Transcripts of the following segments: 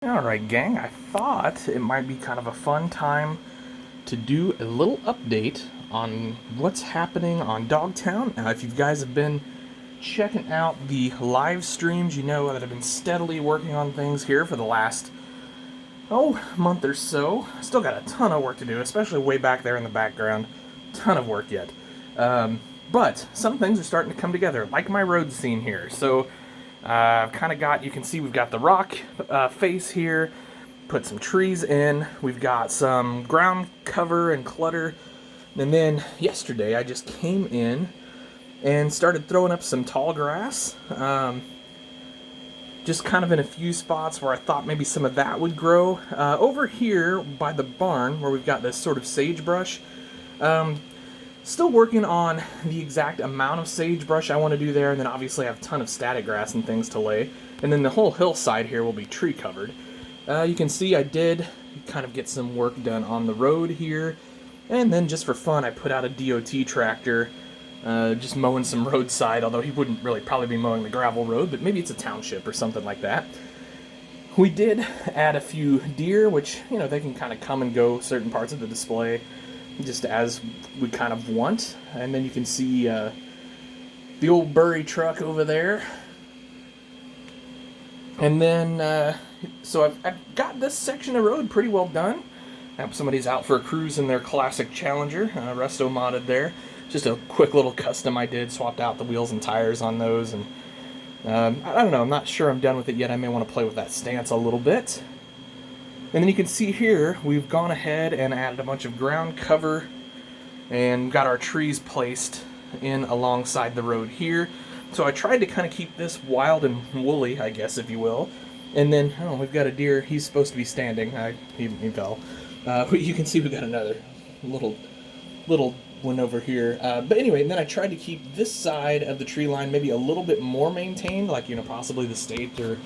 Alright, gang, I thought it might be kind of a fun time to do a little update on what's happening on Dogtown. If you guys have been checking out the live streams, you know that I've been steadily working on things here for the last, month or so. Still got a ton of work to do, especially way back there in the background. Ton of work yet. But some things are starting to come together, like my road scene here. So I've kind of got, you can see we've got the rock face here, put some trees in, we've got some ground cover and clutter, and then yesterday I just came in and started throwing up some tall grass, just kind of in a few spots where I thought maybe some of that would grow. Over here by the barn, where we've got this sort of sagebrush, still working on the exact amount of sagebrush I want to do there, and then obviously I have a ton of static grass and things to lay. And then the whole hillside here will be tree covered. You can see I did kind of get some work done on the road here, and then just for fun I put out a DOT tractor, just mowing some roadside, although he wouldn't really probably be mowing the gravel road, but maybe it's a township or something like that. We did add a few deer, which, you know, they can kind of come and go certain parts of the display just as we kind of want. And then you can see the old Burry truck over there. And then, so I've got this section of road pretty well done. Somebody's out for a cruise in their classic Challenger, resto modded there. Just a quick little custom I did, swapped out the wheels and tires on those. And I don't know, I'm not sure I'm done with it yet. I may want to play with that stance a little bit. And then you can see here, we've gone ahead and added a bunch of ground cover and got our trees placed in alongside the road here. So I tried to kind of keep this wild and woolly, I guess, if you will. And then, we've got a deer. He's supposed to be standing. He fell. You can see we got another little one over here. But anyway, and then I tried to keep this side of the tree line maybe a little bit more maintained, like, possibly the state or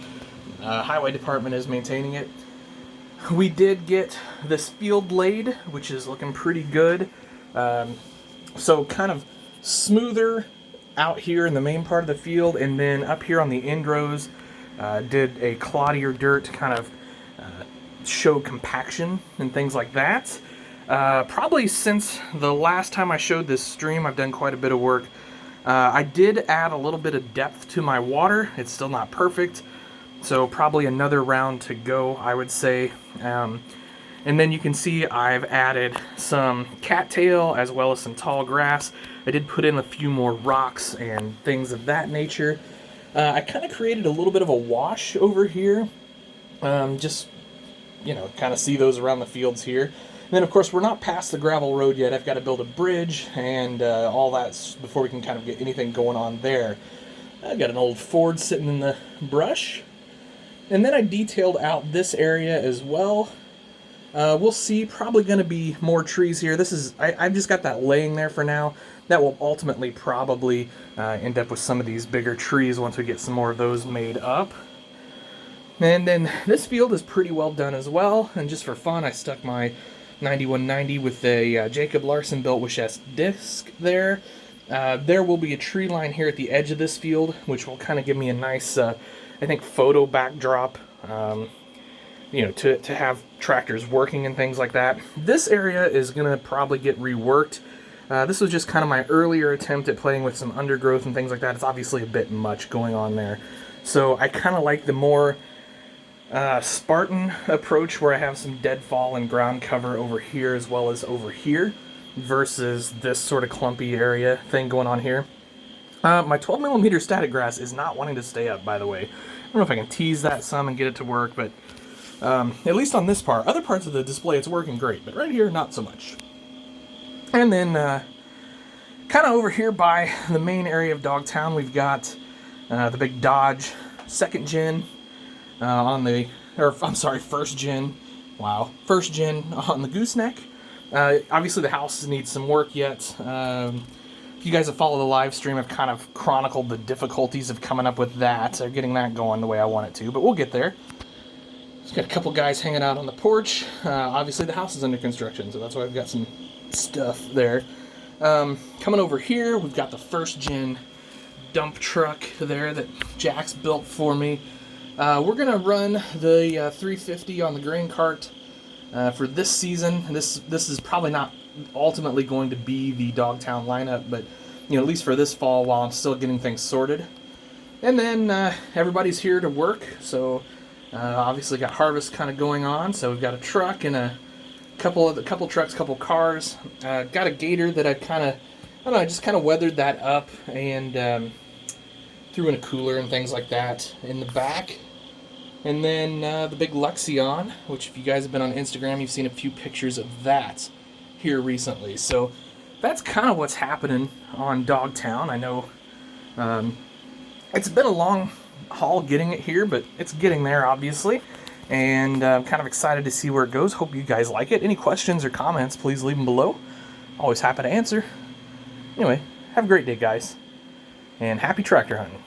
highway department is maintaining it. We did get this field laid, which is looking pretty good. So kind of smoother out here in the main part of the field, and then up here on the end rows, did a cloddier dirt to kind of show compaction and things like that. Probably since the last time I showed this stream, I've done quite a bit of work. I did add a little bit of depth to my water. It's still not perfect. So probably another round to go, I would say. And then you can see I've added some cattail as well as some tall grass. I did put in a few more rocks and things of that nature. I kind of created a little bit of a wash over here. Just, kind of see those around the fields here. And then, of course, we're not past the gravel road yet. I've got to build a bridge and all that before we can kind of get anything going on there. I've got an old Ford sitting in the brush. And then I detailed out this area as well. We'll see, probably going to be more trees here. I've just got that laying there for now. That will ultimately probably end up with some of these bigger trees once we get some more of those made up. And then this field is pretty well done as well. And just for fun, I stuck my 9190 with a Jacob Larson built Wishess disc there. There will be a tree line here at the edge of this field, which will kind of give me a nice, I think, photo backdrop, to have tractors working and things like that. This area is going to probably get reworked. This was just kind of my earlier attempt at playing with some undergrowth and things like that. It's obviously a bit much going on there. So I kind of like the more Spartan approach where I have some deadfall and ground cover over here as well as over here versus this sort of clumpy area thing going on here. My 12mm static grass is not wanting to stay up, by the way. I don't know if I can tease that some and get it to work, but at least on this part. Other parts of the display, it's working great, but right here, not so much. And then, kind of over here by the main area of Dogtown, we've got the big Dodge 2nd gen first gen. Wow, first gen on the gooseneck. Obviously, the house needs some work yet. If you guys have followed the live stream, I've kind of chronicled the difficulties of coming up with that, or getting that going the way I want it to, but we'll get there. Just got a couple guys hanging out on the porch. Obviously, the house is under construction, so that's why I've got some stuff there. Coming over here, we've got the first gen dump truck there that Jack's built for me. We're gonna run the 350 on the grain cart for this season. This is probably not ultimately going to be the Dogtown lineup, but at least for this fall, while I'm still getting things sorted. And then everybody's here to work, so obviously got harvest kind of going on. So we've got a truck and a couple trucks, couple cars. Got a gator that I just kind of weathered that up and threw in a cooler and things like that in the back. And then the big Lexion, which if you guys have been on Instagram, you've seen a few pictures of that here recently. So that's kind of what's happening on Dogtown. I know it's been a long haul getting it here, but it's getting there, obviously. And I'm kind of excited to see where it goes. Hope you guys like it. Any questions or comments, please leave them below. Always happy to answer. Anyway, have a great day, guys. And happy tractor hunting.